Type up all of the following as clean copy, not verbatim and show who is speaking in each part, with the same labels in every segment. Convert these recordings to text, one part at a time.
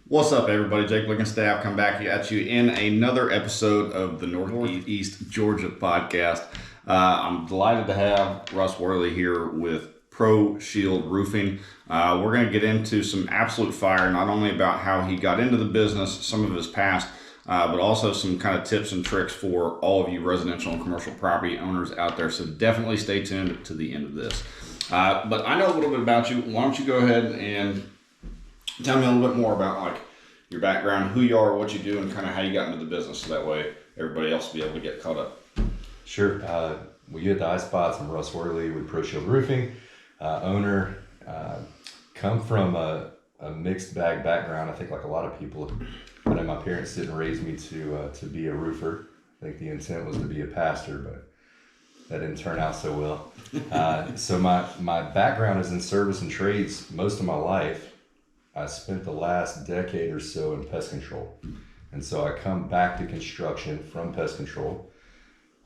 Speaker 1: What's up, everybody? Jake Blickenstaff come back at you in another episode of the Northeast Georgia podcast. I'm delighted to have Russ Worley here with ProShield Roofing. We're going to get into some absolute fire, not only about how he got into the business, some of his past, but also some kind of tips and tricks for all of you residential and commercial property owners out there. So definitely stay tuned to the end of this. But I know a little bit about you. Why don't you go ahead and tell me a little bit more about like your background, who you are, what you do, and kind of how you got into the business. So that way everybody else will be able to get caught up.
Speaker 2: Sure. We get the eye spots. I'm Russ Worley with ProShield Roofing, owner. Come from a mixed bag background. I think like a lot of people, I know my parents didn't raise me to be a roofer. I think the intent was to be a pastor, but that didn't turn out so well. So my background is in service and trades most of my life. I spent the last decade or so in pest control. And so I come back to construction from pest control.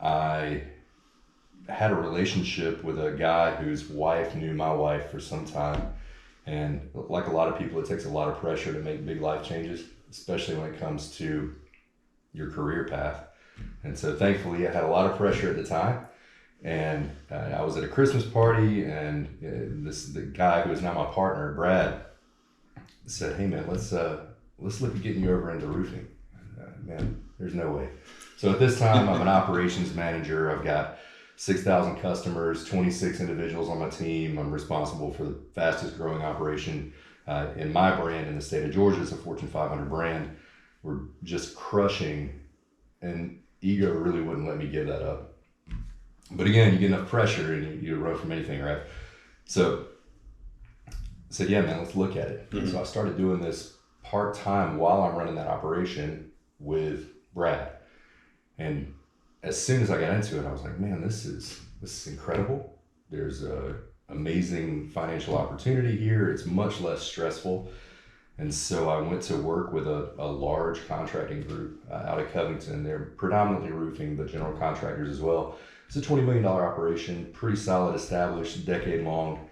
Speaker 2: I had a relationship with a guy whose wife knew my wife for some time. And like a lot of people, it takes a lot of pressure to make big life changes, especially when it comes to your career path. And so thankfully I had a lot of pressure at the time. And I was at a Christmas party, and the guy who is now my partner, Brad, said, "Hey man, let's look at getting you over into roofing." Man, there's no way. So at this time, I'm an operations manager. I've got 6,000 customers, 26 individuals on my team. I'm responsible for the fastest growing operation in my brand in the state of Georgia. It's a Fortune 500 brand. We're just crushing, and ego really wouldn't let me give that up. But again, you get enough pressure and you run from anything, right? So I said, yeah, man, let's look at it. Mm-hmm. So I started doing this part-time while I'm running that operation with Brad. And as soon as I got into it, I was like, man, this is incredible. There's a amazing financial opportunity here. It's much less stressful. And so I went to work with a large contracting group out of Covington. They're predominantly roofing, but general contractors as well. It's a $20 million operation, pretty solid, established, decade long.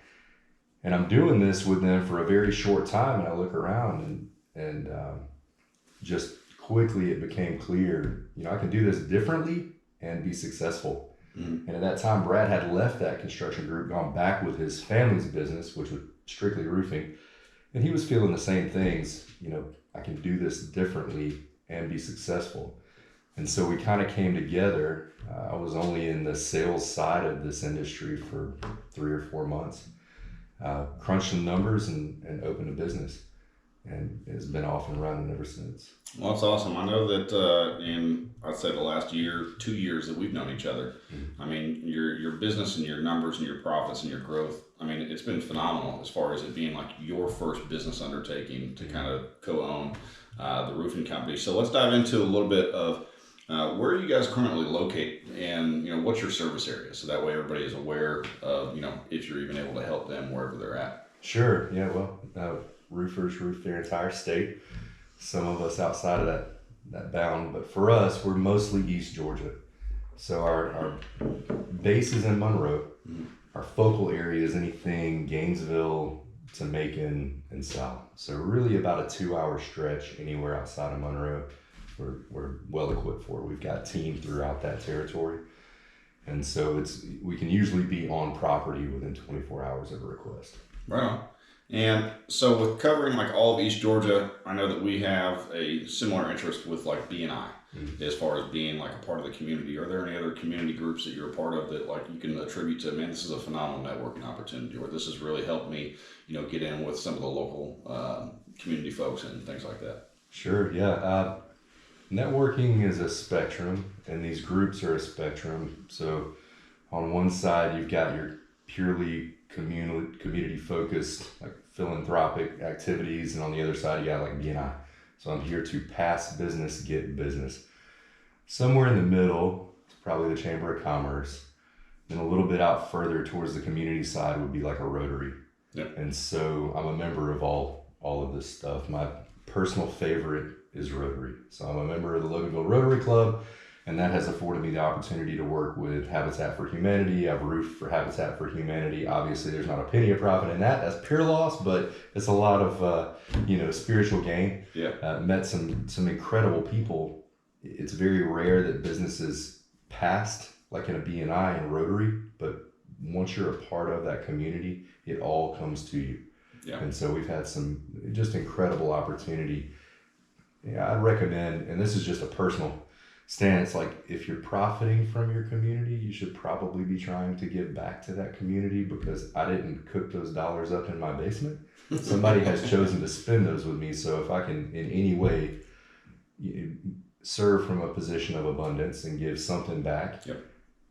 Speaker 2: And I'm doing this with them for a very short time, and I look around and just quickly it became clear, I can do this differently and be successful. Mm-hmm. And at that time, Brad had left that construction group, gone back with his family's business, which was strictly roofing. And he was feeling the same things, I can do this differently and be successful. And so we kind of came together. I was only in the sales side of this industry for 3 or 4 months. Crunched some numbers and opened a business, and it's been off and running ever since.
Speaker 1: Well, that's awesome. I know that in, I'd say the last 2 years that we've known each other, mm-hmm. I mean, your business and your numbers and your profits and your growth, I mean, it's been phenomenal as far as it being like your first business undertaking to kind of co-own the roofing company. So let's dive into a little bit of where are you guys currently located, and what's your service area, so that way everybody is aware of if you're even able to help them wherever they're at.
Speaker 2: Sure. Yeah. Well, roofers roof their entire state. Some of us outside of that bound, but for us, we're mostly East Georgia. So our base is in Monroe. Mm-hmm. Our focal area is anything Gainesville to Macon and south. So really about a 2-hour stretch anywhere outside of Monroe. We're well equipped for it. We've got team throughout that territory. And so we can usually be on property within 24 hours of a request.
Speaker 1: Right on. And so with covering like all of East Georgia, I know that we have a similar interest with like B&I, mm-hmm. as far as being like a part of the community. Are there any other community groups that you're a part of that like you can attribute to, man, this is a phenomenal networking opportunity, or this has really helped me, get in with some of the local community folks and things like that?
Speaker 2: Sure. Yeah. Networking is a spectrum, and these groups are a spectrum. So on one side, you've got your purely community focused, like philanthropic activities, and on the other side, you got like B&I. So I'm here to pass business, get business. Somewhere in the middle, it's probably the Chamber of Commerce. Then a little bit out further towards the community side would be like a Rotary. Yep. And so I'm a member of all of this stuff. My personal favorite is Rotary. So I'm a member of the Loganville Rotary Club. And that has afforded me the opportunity to work with Habitat for Humanity. I've roofed for Habitat for Humanity. Obviously, there's not a penny of profit in that. That's pure loss, but it's a lot of spiritual gain.
Speaker 1: Yeah.
Speaker 2: Met some incredible people. It's very rare that businesses passed like in a BNI and Rotary, but once you're a part of that community, it all comes to you.
Speaker 1: Yeah.
Speaker 2: And so we've had some just incredible opportunity. Yeah, I'd recommend, and this is just a personal stance, like if you're profiting from your community, you should probably be trying to give back to that community, because I didn't cook those dollars up in my basement. Somebody has chosen to spend those with me. So if I can in any way serve from a position of abundance and give something back,
Speaker 1: yep.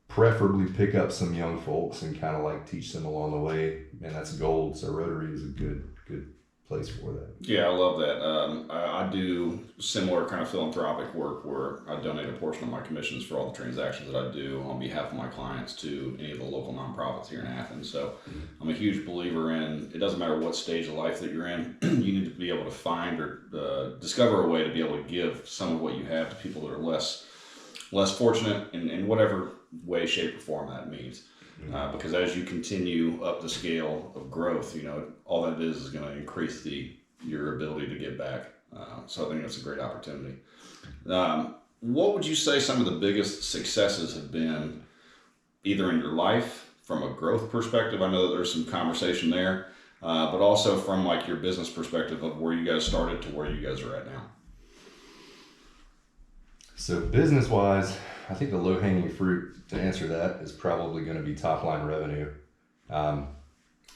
Speaker 2: Preferably pick up some young folks and kind of like teach them along the way, and that's gold. So Rotary is a good place for that.
Speaker 1: Yeah, I love that. I do similar kind of philanthropic work where I donate a portion of my commissions for all the transactions that I do on behalf of my clients to any of the local nonprofits here in Athens. So I'm a huge believer in, it doesn't matter what stage of life that you're in, you need to be able to find or discover a way to be able to give some of what you have to people that are less fortunate in whatever way, shape, or form that means. Because as you continue up the scale of growth, all that is going to increase your ability to give back. So I think that's a great opportunity. What would you say some of the biggest successes have been, either in your life from a growth perspective? I know that there's some conversation there, but also from like your business perspective of where you guys started to where you guys are at now.
Speaker 2: So business-wise, I think the low-hanging fruit to answer that is probably going to be top-line revenue.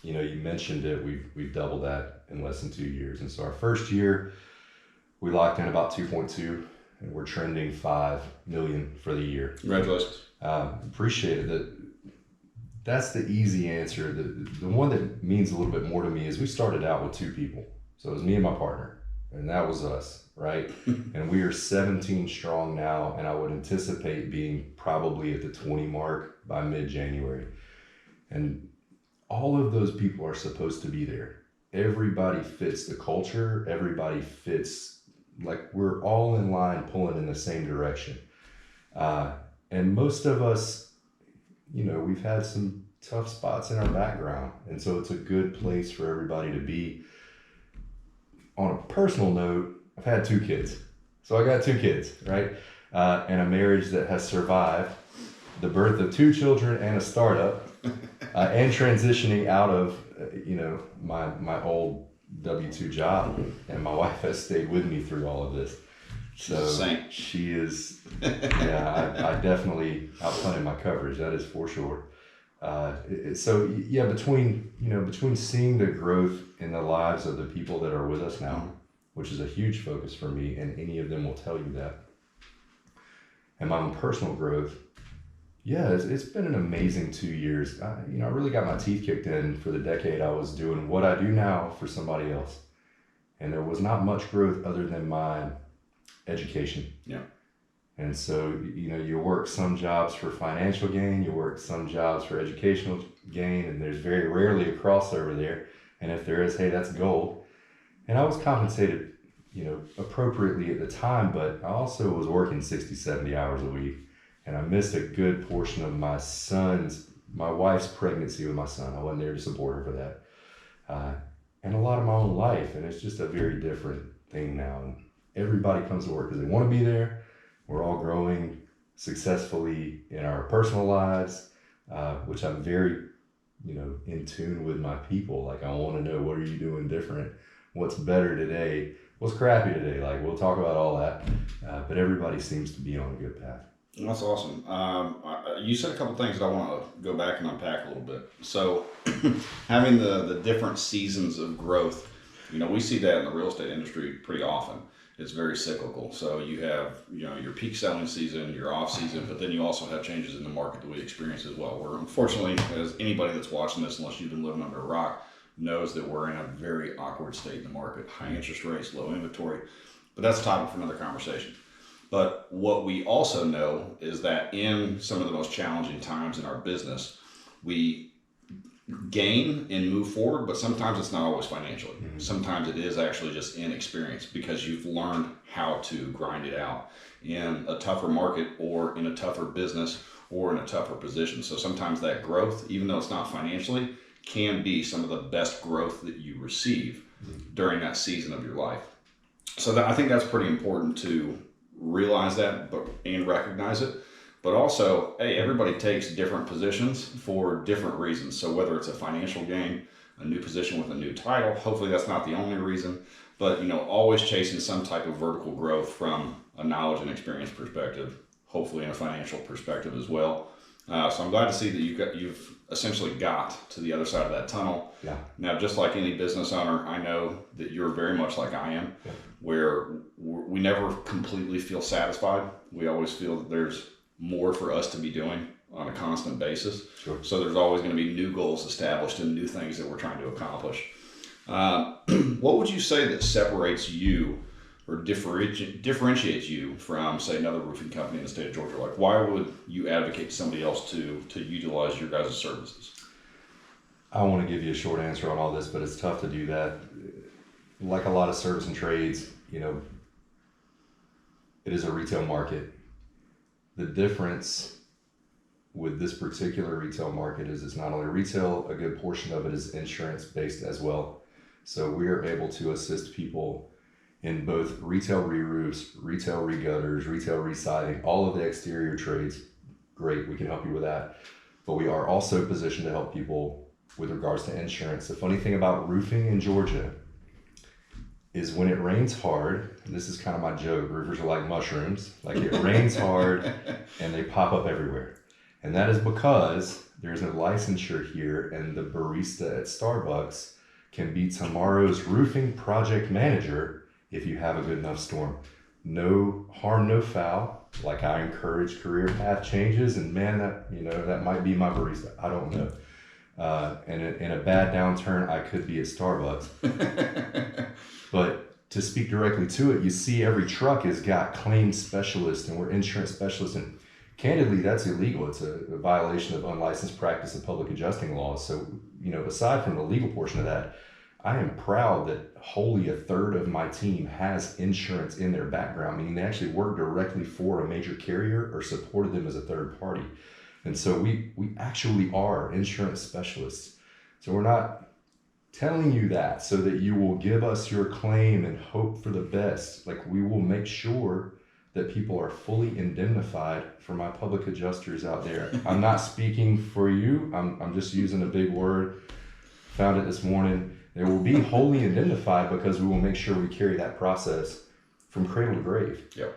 Speaker 2: You mentioned it. We've doubled that in less than 2 years, and so our first year we locked in about 2.2, and we're trending 5 million for the year.
Speaker 1: Congratulations.
Speaker 2: Appreciate it. That's the easy answer. The one that means a little bit more to me is we started out with 2 people, so it was me and my partner, and that was us. Right? And we are 17 strong now, and I would anticipate being probably at the 20 mark by mid-January. And all of those people are supposed to be there. Everybody fits the culture. Everybody fits, like we're all in line pulling in the same direction. And most of us, we've had some tough spots in our background. And so it's a good place for everybody to be. On a personal note, I've had 2 kids. So I got 2 kids, right? And a marriage that has survived the birth of 2 children and a startup, and transitioning out of, my old W-2 job. And my wife has stayed with me through all of this. So she is, I definitely outpunted my coverage. That is for sure. Between seeing the growth in the lives of the people that are with us now, which is a huge focus for me, and any of them will tell you that, and my own personal growth, it's been an amazing 2 years. I really got my teeth kicked in for the decade I was doing what I do now for somebody else, and there was not much growth other than my education.
Speaker 1: Yeah.
Speaker 2: And so, you work some jobs for financial gain, you work some jobs for educational gain, and there's very rarely a crossover there. And if there is, hey, that's gold. And I was compensated, appropriately at the time, but I also was working 60, 70 hours a week. And I missed a good portion of my wife's pregnancy with my son. I wasn't there to support her for that. And a lot of my own life. And it's just a very different thing now. And everybody comes to work because they want to be there. We're all growing successfully in our personal lives, which I'm very, in tune with my people. Like, I want to know, what are you doing different? What's better today? What's crappy today? Like, we'll talk about all that. But everybody seems to be on a good path.
Speaker 1: That's awesome. You said a couple things that I want to go back and unpack a little bit. So having the different seasons of growth, we see that in the real estate industry pretty often. It's very cyclical. So you have, your peak selling season, your off season, but then you also have changes in the market that we experience as well. Where unfortunately, as anybody that's watching this, unless you've been living under a rock, knows that we're in a very awkward state in the market. High interest rates, low inventory, but that's a topic for another conversation. But what we also know is that in some of the most challenging times in our business, we gain and move forward, but sometimes it's not always financially. Sometimes it is actually just inexperience because you've learned how to grind it out in a tougher market or in a tougher business or in a tougher position. So sometimes that growth, even though it's not financially, can be some of the best growth that you receive during that season of your life. So I think that's pretty important to realize that and recognize it. But also, hey, everybody takes different positions for different reasons. So whether it's a financial gain, a new position with a new title, hopefully that's not the only reason, but always chasing some type of vertical growth from a knowledge and experience perspective, hopefully in a financial perspective as well. So I'm glad to see that you've essentially got to the other side of that tunnel.
Speaker 2: Yeah.
Speaker 1: Now, just like any business owner, I know that you're very much like I am, where we never completely feel satisfied. We always feel that there's more for us to be doing on a constant basis.
Speaker 2: Sure.
Speaker 1: So there's always going to be new goals established and new things that we're trying to accomplish. What would you say that separates you or differentiates you from, say, another roofing company in the state of Georgia? Like, why would you advocate to somebody else to utilize your guys' services?
Speaker 2: I want to give you a short answer on all this, but it's tough to do that. Like a lot of service and trades, it is a retail market. The difference with this particular retail market is it's not only retail, a good portion of it is insurance based as well. So we are able to assist people in both retail re-roofs, retail re-gutters, retail re-siding, all of the exterior trades. Great, we can help you with that. But we are also positioned to help people with regards to insurance. The funny thing about roofing in Georgia is when it rains hard, and this is kind of my joke, roofers are like mushrooms, like it rains hard and they pop up everywhere. And that is because there's no licensure here, and the barista at Starbucks can be tomorrow's roofing project manager if you have a good enough storm. No harm, no foul. Like, I encourage career path changes, and man, that might be my barista. I don't know. And in a bad downturn, I could be at Starbucks. But to speak directly to it, you see every truck has got claims specialists, and we're insurance specialists, and candidly, that's illegal. It's a violation of unlicensed practice of public adjusting laws. So, aside from the legal portion of that, I am proud that wholly a third of my team has insurance in their background, meaning they actually work directly for a major carrier or supported them as a third party. And so we actually are insurance specialists. So we're not telling you that so that you will give us your claim and hope for the best. Like, we will make sure that people are fully indemnified. For my public adjusters out there, I'm not speaking for you. I'm just using a big word. Found it this morning. They will be wholly indemnified because we will make sure we carry that process from cradle to grave.
Speaker 1: Yep.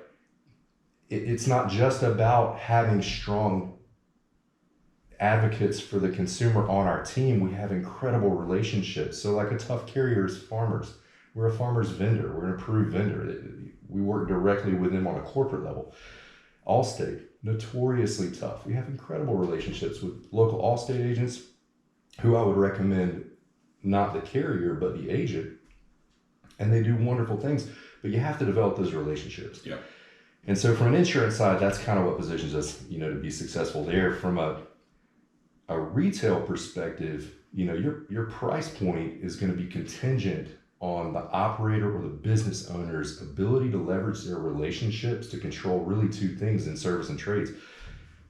Speaker 2: It's not just about having strong advocates for the consumer on our team. We have incredible relationships. So like a tough carrier is farmers. We're a farmer's vendor. We're an approved vendor. We work directly with them on a corporate level. Allstate, notoriously tough. We have incredible relationships with local Allstate agents who I would recommend not the carrier, but the agent. And they do wonderful things, but you have to develop those relationships.
Speaker 1: Yeah.
Speaker 2: And so from an insurance side, that's kind of what positions us, to be successful there. From a retail perspective, your price point is going to be contingent on the operator or the business owner's ability to leverage their relationships to control really two things in service and trades.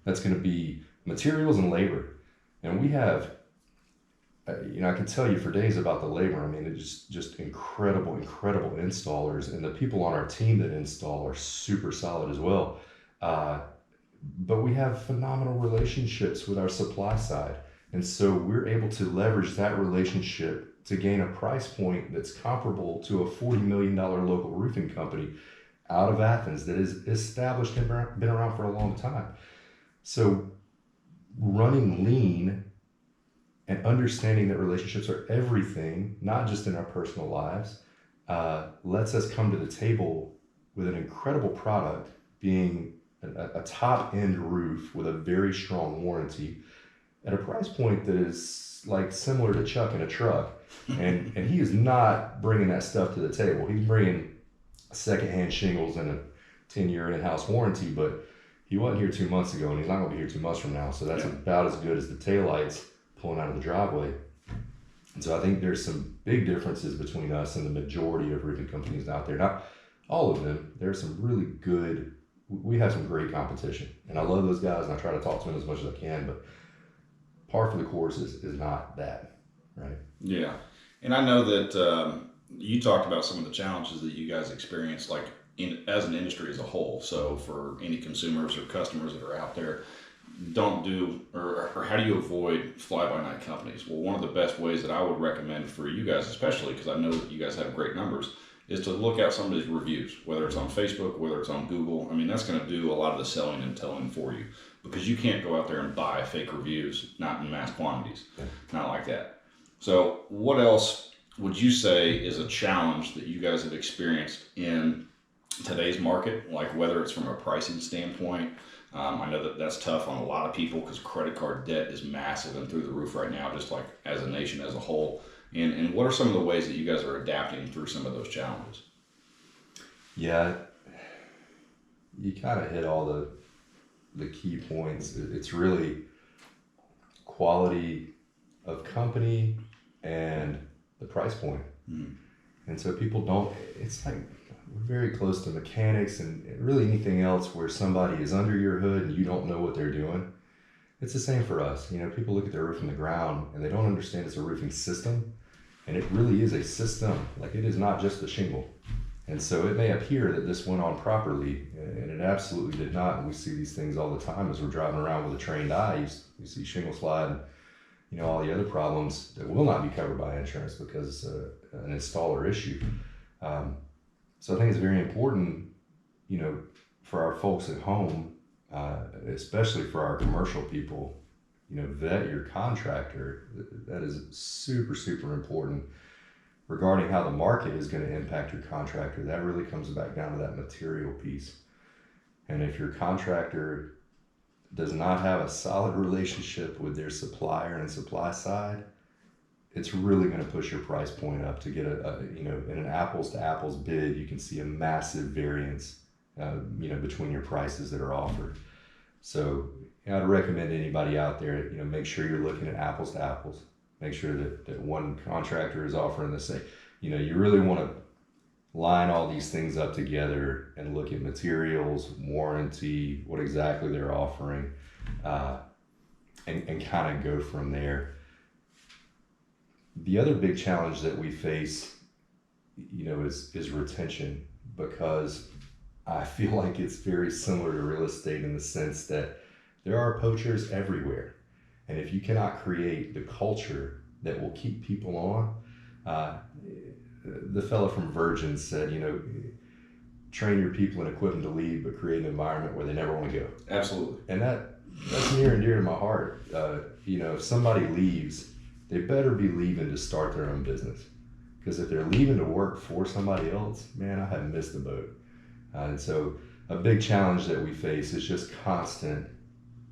Speaker 2: That's going to be materials and labor. And we have, I can tell you for days about the labor. I mean, it's just incredible installers, and the people on our team that install are super solid as well. But we have phenomenal relationships with our supply side. And so we're able to leverage that relationship to gain a price point that's comparable to a $40 million local roofing company out of Athens that is established and been around for a long time. So running lean and understanding that relationships are everything, not just in our personal lives, lets us come to the table with an incredible product, being a top-end roof with a very strong warranty at a price point that is like similar to Chuck in a truck. And he is not bringing that stuff to the table. He's bringing secondhand shingles and a 10-year in-house warranty, but he wasn't here 2 months ago, and he's not going to be here 2 months from now. So that's about as good as the taillights pulling out of the driveway. And so I think there's some big differences between us and the majority of roofing companies out there. Not all of them. There's some really good, we have some great competition. And I love those guys and I try to talk to them as much as I can, but par for the course is not that, right?
Speaker 1: Yeah. And I know that you talked about some of the challenges that you guys experience, like as an industry as a whole. So for any consumers or customers that are out there, don't do, or how do you avoid fly-by-night companies? Well, one of the best ways that I would recommend for you guys, especially because I know that you guys have great numbers, is to look at some of these reviews, whether it's on Facebook, whether it's on Google. I mean, that's going to do a lot of the selling and telling for you, because you can't go out there and buy fake reviews, not in mass quantities, not like that. So what else would you say is a challenge that you guys have experienced in today's market, like whether it's from a pricing standpoint? I know that that's tough on a lot of people because credit card debt is massive and through the roof right now, just like as a nation as a whole. And what are some of the ways that you guys are adapting through some of those challenges?
Speaker 2: Yeah, you kind of hit all the key points. It's really quality of company and the price point. Mm-hmm. And so people don't, it's like, we're very close to mechanics and really anything else where somebody is under your hood and you don't know what they're doing. It's the same for us. You know, people look at their roof from the ground and they don't understand it's a roofing system. And it really is a system. Like, it is not just the shingle. And so it may appear that this went on properly, and it absolutely did not. And we see these things all the time as we're driving around with a trained eye. You see shingle slide and, you know, all the other problems that will not be covered by insurance because an installer issue. So I think it's very important, you know, for our folks at home, especially for our commercial people, you know, vet your contractor. That is super, super important. Regarding how the market is going to impact your contractor, that really comes back down to that material piece. And if your contractor does not have a solid relationship with their supplier and supply side, it's really going to push your price point up. To get you know, in an apples to apples bid, you can see a massive variance, you know, between your prices that are offered. So, you know, I'd recommend anybody out there, you know, make sure you're looking at apples to apples. Make sure that one contractor is offering the same. You know, you really want to line all these things up together and look at materials, warranty, what exactly they're offering, and kind of go from there. The other big challenge that we face, you know, is retention, because I feel like it's very similar to real estate in the sense that there are poachers everywhere. And if you cannot create the culture that will keep people on, the fellow from Virgin said, you know, train your people and equip them to lead, but create an environment where they never want to go.
Speaker 1: Absolutely.
Speaker 2: And that's near and dear to my heart. You know, if somebody leaves, they better be leaving to start their own business. Because if they're leaving to work for somebody else, man, I have missed the boat. And so a big challenge that we face is just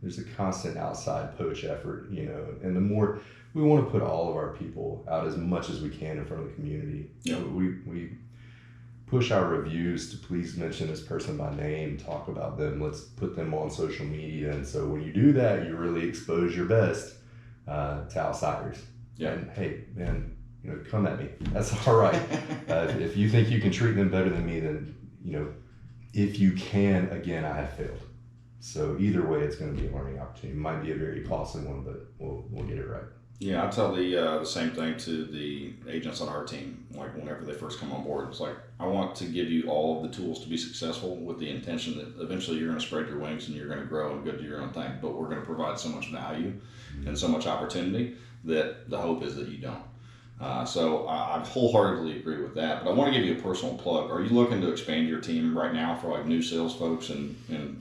Speaker 2: there's a constant outside poach effort, you know, and the more we want to put all of our people out as much as we can in front of the community.
Speaker 1: Yeah.
Speaker 2: We push our reviews to please mention this person by name, talk about them, let's put them on social media. And so when you do that, you really expose your best to outsiders.
Speaker 1: Yeah.
Speaker 2: And hey, man, you know, come at me. That's all right. If you think you can treat them better than me, then, you know, if you can, again, I have failed. So either way, it's going to be a learning opportunity. It might be a very costly one, but we'll get it right.
Speaker 1: Yeah, I tell the same thing to the agents on our team. Like, whenever they first come on board, it's like, I want to give you all of the tools to be successful, with the intention that eventually you're going to spread your wings and you're going to grow and go do your own thing. But we're going to provide so much value and so much opportunity that the hope is that you don't. So I wholeheartedly agree with that. But I want to give you a personal plug. Are you looking to expand your team right now for like new sales folks and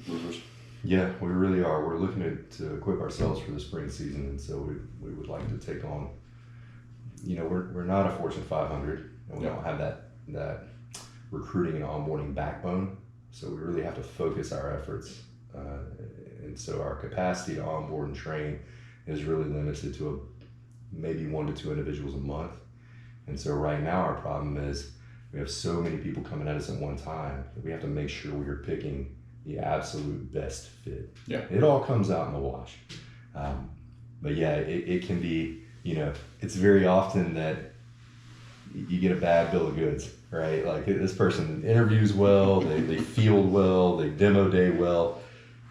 Speaker 1: roofers?
Speaker 2: Yeah, we really are. We're looking to equip ourselves for the spring season, and so we would like to take on, you know, we're not a Fortune 500, and we don't have that recruiting and onboarding backbone, so we really have to focus our efforts, and so our capacity to onboard and train is really limited to maybe 1 to 2 individuals a month. And so right now our problem is we have so many people coming at us at one time that we have to make sure we are picking the absolute best fit.
Speaker 1: Yeah.
Speaker 2: It all comes out in the wash. But yeah, it can be, it's very often that you get a bad bill of goods, right? Like this person interviews well, they field well, they demo day well,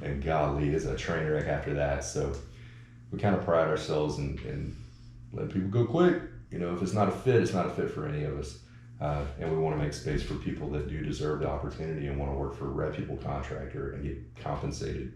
Speaker 2: and golly, is a train wreck after that. So we kind of pride ourselves in letting people go quick. If it's not a fit, it's not a fit for any of us. And we want to make space for people that do deserve the opportunity and want to work for a reputable contractor and get compensated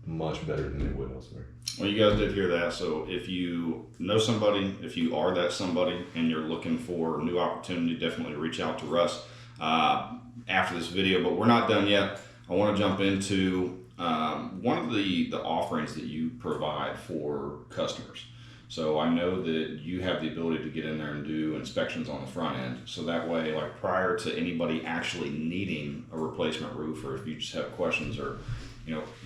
Speaker 2: much better than they would elsewhere.
Speaker 1: Well, you guys did hear that. So if you know somebody, if you are that somebody and you're looking for a new opportunity, definitely reach out to Russ after this video. But we're not done yet. I want to jump into one of the offerings that you provide for customers. So I know that you have the ability to get in there and do inspections on the front end. So that way, like prior to anybody actually needing a replacement roof, or if you just have questions, or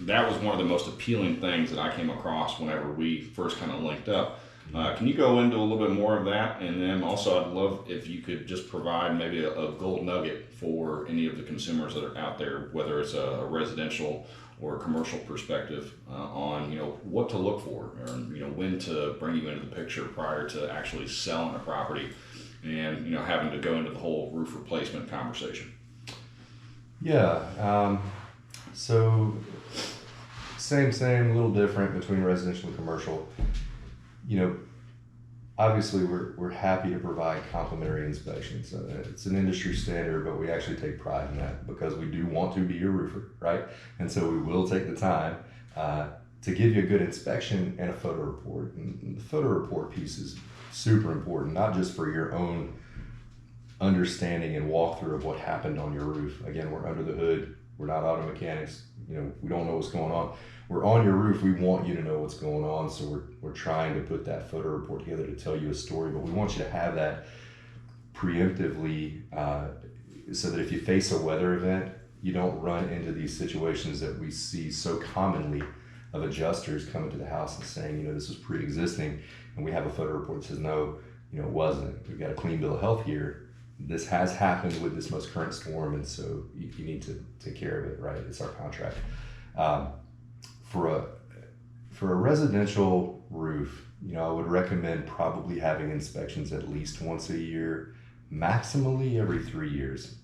Speaker 1: that was one of the most appealing things that I came across whenever we first kind of linked up. Can you go into a little bit more of that? And then also I'd love if you could just provide maybe a gold nugget for any of the consumers that are out there, whether it's a residential or a commercial perspective on what to look for, or when to bring you into the picture prior to actually selling a property and having to go into the whole roof replacement conversation.
Speaker 2: Yeah. So same, a little different between residential and commercial. Obviously we're happy to provide complimentary inspections. It's an industry standard, but we actually take pride in that because we do want to be your roofer, right? And so we will take the time to give you a good inspection and a photo report. And the photo report piece is super important, not just for your own understanding and walkthrough of what happened on your roof. Again, we're under the hood. We're not auto mechanics. We don't know what's going on. We're on your roof. We want you to know what's going on. So we're trying to put that photo report together to tell you a story, but we want you to have that preemptively so that if you face a weather event, you don't run into these situations that we see so commonly of adjusters coming to the house and saying, this was pre-existing, and we have a photo report that says, no, it wasn't. We've got a clean bill of health here. This has happened with this most current storm, and so you need to take care of it, right? It's our contract. For a residential roof, I would recommend probably having inspections at least once a year, maximally every 3 years.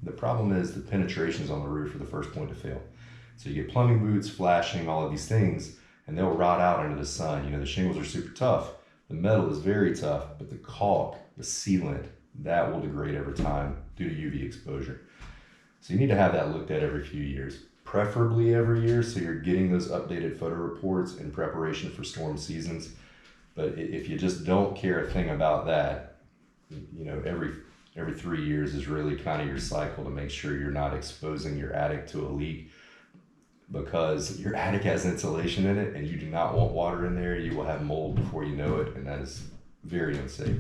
Speaker 2: The problem is the penetrations on the roof are the first point to fail. So you get plumbing boots, flashing, all of these things, and they'll rot out into the sun. The shingles are super tough. The metal is very tough, but the caulk, the sealant, that will degrade over time due to UV exposure. So you need to have that looked at every few years, preferably every year, so you're getting those updated photo reports in preparation for storm seasons. But if you just don't care a thing about that, every 3 years is really kind of your cycle to make sure you're not exposing your attic to a leak, because your attic has insulation in it and you do not want water in there. You will have mold before you know it, and that is very unsafe.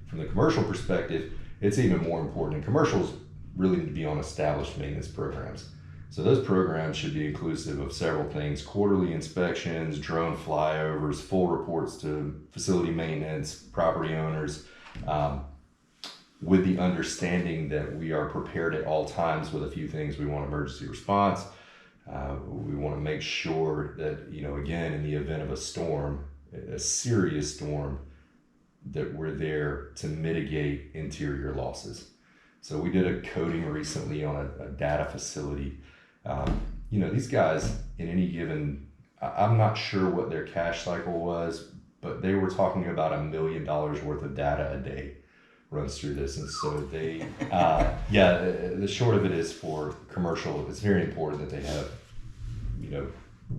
Speaker 2: From the commercial perspective, it's even more important. And commercials really need to be on established maintenance programs. So those programs should be inclusive of several things: quarterly inspections, drone flyovers, full reports to facility maintenance, property owners, with the understanding that we are prepared at all times with a few things. We want emergency response. We want to make sure that, again, in the event of a storm, a serious storm, that we're there to mitigate interior losses. So we did a coating recently on a data facility. These guys in any given, I'm not sure what their cash cycle was, but they were talking about $1 million worth of data a day runs through this. And so they, the short of it is, for commercial, it's very important that they have,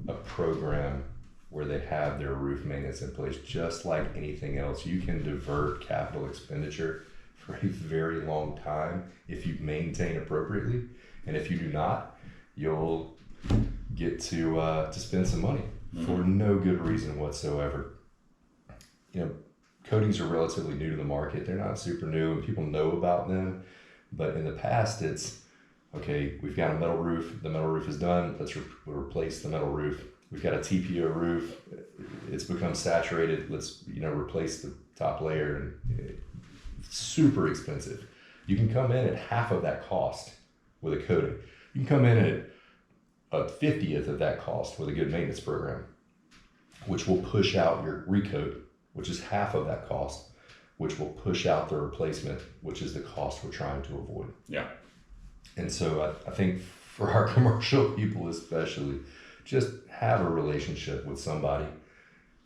Speaker 2: a program where they have their roof maintenance in place. Just like anything else, you can divert capital expenditure for a very long time if you maintain appropriately, and if you do not, you'll get to spend some money for no good reason whatsoever. Coatings are relatively new to the market. They're not super new, and people know about them, but in the past, it's okay, we've got a metal roof, the metal roof is done, let's replace the metal roof. We've got a TPO roof, it's become saturated, let's replace the top layer, and it's super expensive. You can come in at half of that cost with a coating. You can come in at a 50th of that cost with a good maintenance program. which will push out your recoat, which is half of that cost, which will push out the replacement, which is the cost we're trying to avoid.
Speaker 1: Yeah.
Speaker 2: And so I think for our commercial people especially, just have a relationship with somebody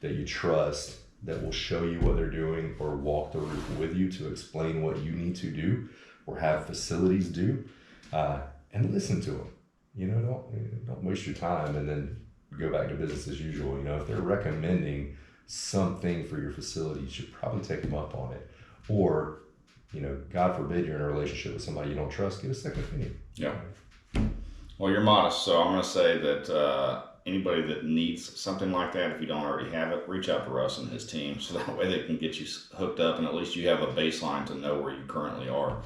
Speaker 2: that you trust that will show you what they're doing or walk the roof with you to explain what you need to do or have facilities do, and listen to them. Don't waste your time and then go back to business as usual. If they're recommending something for your facility, you should probably take them up on it. Or, God forbid you're in a relationship with somebody you don't trust, get a second opinion.
Speaker 1: Yeah. Well, you're modest, so I'm going to say that anybody that needs something like that, if you don't already have it, reach out to Russ and his team, so that way they can get you hooked up, and at least you have a baseline to know where you currently are.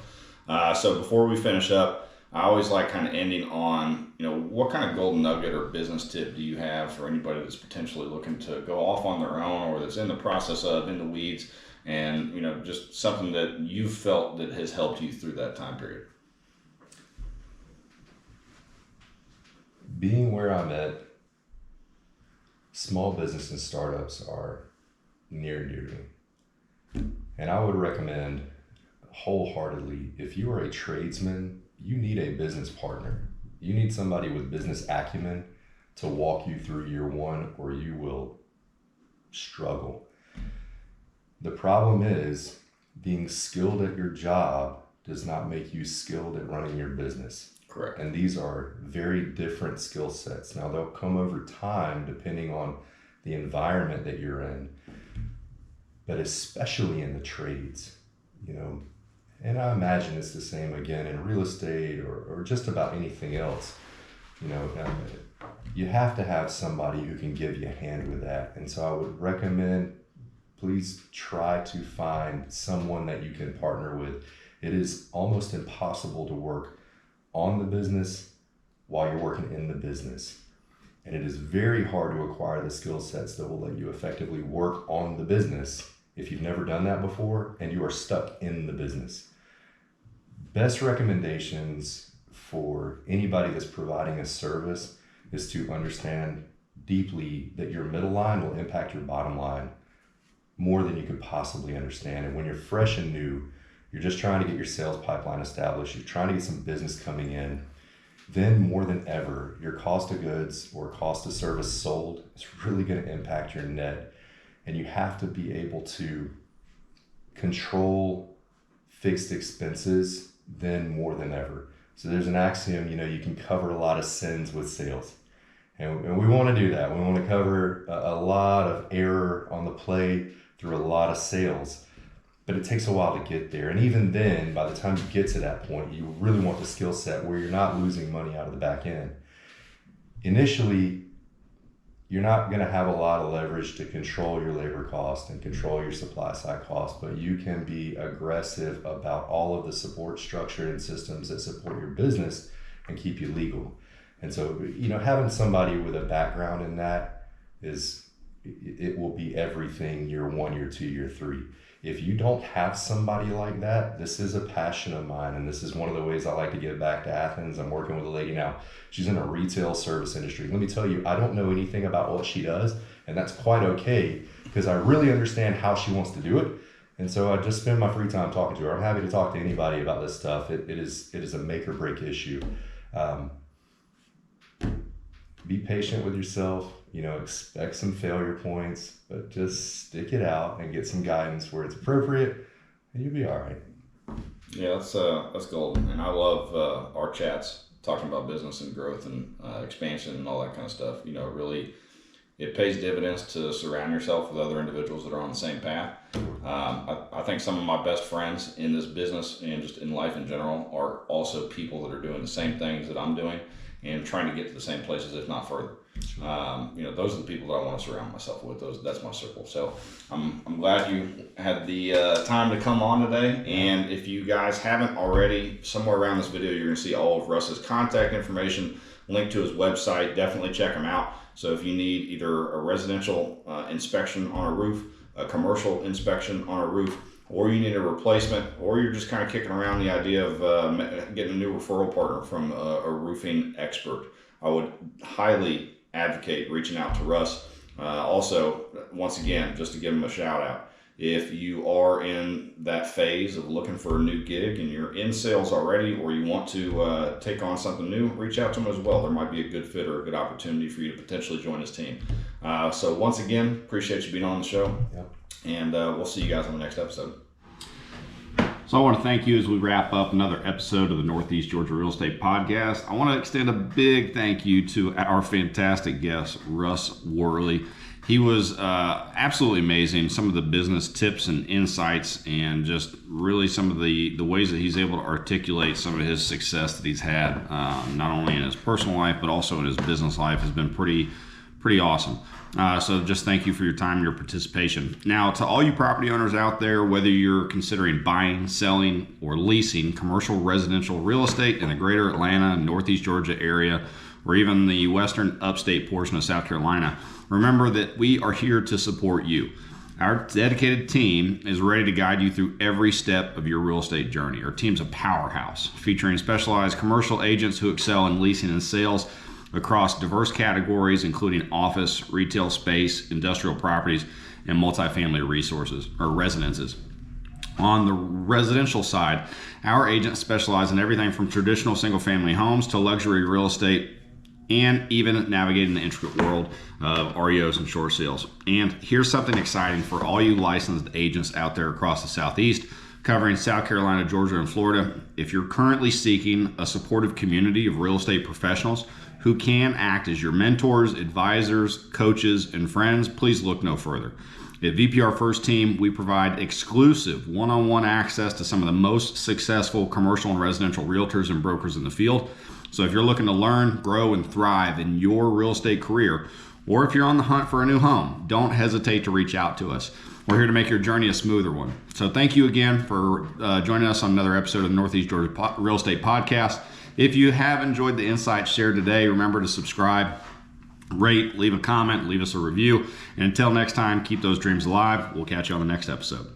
Speaker 1: So before we finish up, I always like kind of ending on, what kind of golden nugget or business tip do you have for anybody that's potentially looking to go off on their own or that's in the process of, in the weeds, and, just something that you've felt that has helped you through that time period?
Speaker 2: Being where I'm at, small business and startups are near and dear to me. And I would recommend wholeheartedly, if you are a tradesman, you need a business partner. You need somebody with business acumen to walk you through year one, or you will struggle. The problem is, being skilled at your job does not make you skilled at running your business.
Speaker 1: Correct.
Speaker 2: And these are very different skill sets. Now, they'll come over time depending on the environment that you're in, but especially in the trades, and I imagine it's the same again in real estate or just about anything else. You have to have somebody who can give you a hand with that. And so I would recommend, please try to find someone that you can partner with. It is almost impossible to work on the business while you're working in the business. And it is very hard to acquire the skill sets that will let you effectively work on the business if you've never done that before and you are stuck in the business. Best recommendations for anybody that's providing a service is to understand deeply that your middle line will impact your bottom line more than you could possibly understand. And when you're fresh and new, you're just trying to get your sales pipeline established, you're trying to get some business coming in, then more than ever, your cost of goods or cost of service sold is really going to impact your net. And you have to be able to control fixed expenses then more than ever. So there's an axiom, you can cover a lot of sins with sales. And we want to do that. We want to cover a lot of error on the play through a lot of sales. But it takes a while to get there. And even then, by the time you get to that point, you really want the skill set where you're not losing money out of the back end. Initially, you're not going to have a lot of leverage to control your labor cost and control your supply side cost, but you can be aggressive about all of the support structure and systems that support your business and keep you legal. And so, having somebody with a background in that it will be everything year one, year two, year three. If you don't have somebody like that, this is a passion of mine, and this is one of the ways I like to give back to Athens. I'm working with a lady now. She's in a retail service industry. Let me tell you, I don't know anything about what she does, and that's quite okay, because I really understand how she wants to do it. And so I just spend my free time talking to her. I'm happy to talk to anybody about this stuff. It is a make or break issue. Be patient with yourself. Expect some failure points, but just stick it out and get some guidance where it's appropriate, and you'll be all right.
Speaker 1: Yeah, that's golden. And I love our chats talking about business and growth and expansion and all that kind of stuff. Really, it pays dividends to surround yourself with other individuals that are on the same path. I think some of my best friends in this business and just in life in general are also people that are doing the same things that I'm doing and trying to get to the same places, if not further. Those are the people that I want to surround myself with. That's my circle. So I'm glad you had the time to come on today. And if you guys haven't already, somewhere around this video, you're going to see all of Russ's contact information, link to his website. Definitely check him out. So if you need either a residential inspection on a roof, a commercial inspection on a roof, or you need a replacement, or you're just kind of kicking around the idea of getting a new referral partner from a roofing expert, I would highly advocate reaching out to Russ. Also, once again, just to give them a shout out, if you are in that phase of looking for a new gig and you're in sales already, or you want to take on something new, reach out to them as well. There might be a good fit or a good opportunity for you to potentially join his team. So once again, appreciate you being on the show.
Speaker 2: Yep.
Speaker 1: And we'll see you guys on the next episode.
Speaker 3: So I want to thank you as we wrap up another episode of the Northeast Georgia Real Estate Podcast. I want to extend a big thank you to our fantastic guest, Russ Worley. He was absolutely amazing. Some of the business tips and insights, and just really some of the ways that he's able to articulate some of his success that he's had, not only in his personal life, but also in his business life, has been pretty awesome. So just thank you for your time and your participation. Now, to all you property owners out there, whether you're considering buying, selling, or leasing commercial residential real estate in the greater Atlanta, Northeast Georgia area, or even the western upstate portion of South Carolina, remember that we are here to support you. Our dedicated team is ready to guide you through every step of your real estate journey. Our team's a powerhouse, featuring specialized commercial agents who excel in leasing and sales across diverse categories, including office, retail space, industrial properties, and multifamily resources or residences. On the residential side, our agents specialize in everything from traditional single-family homes to luxury real estate, and even navigating the intricate world of REOs and short sales. And here's something exciting for all you licensed agents out there across the Southeast, covering South Carolina, Georgia, and Florida. If you're currently seeking a supportive community of real estate professionals who can act as your mentors, advisors, coaches, and friends, please look no further. At VPR First Team, we provide exclusive one-on-one access to some of the most successful commercial and residential realtors and brokers in the field. So if you're looking to learn, grow, and thrive in your real estate career, or if you're on the hunt for a new home, don't hesitate to reach out to us. We're here to make your journey a smoother one. So thank you again for joining us on another episode of the Northeast Georgia Real Estate Podcast. If you have enjoyed the insights shared today, remember to subscribe, rate, leave a comment, leave us a review. And until next time, keep those dreams alive. We'll catch you on the next episode.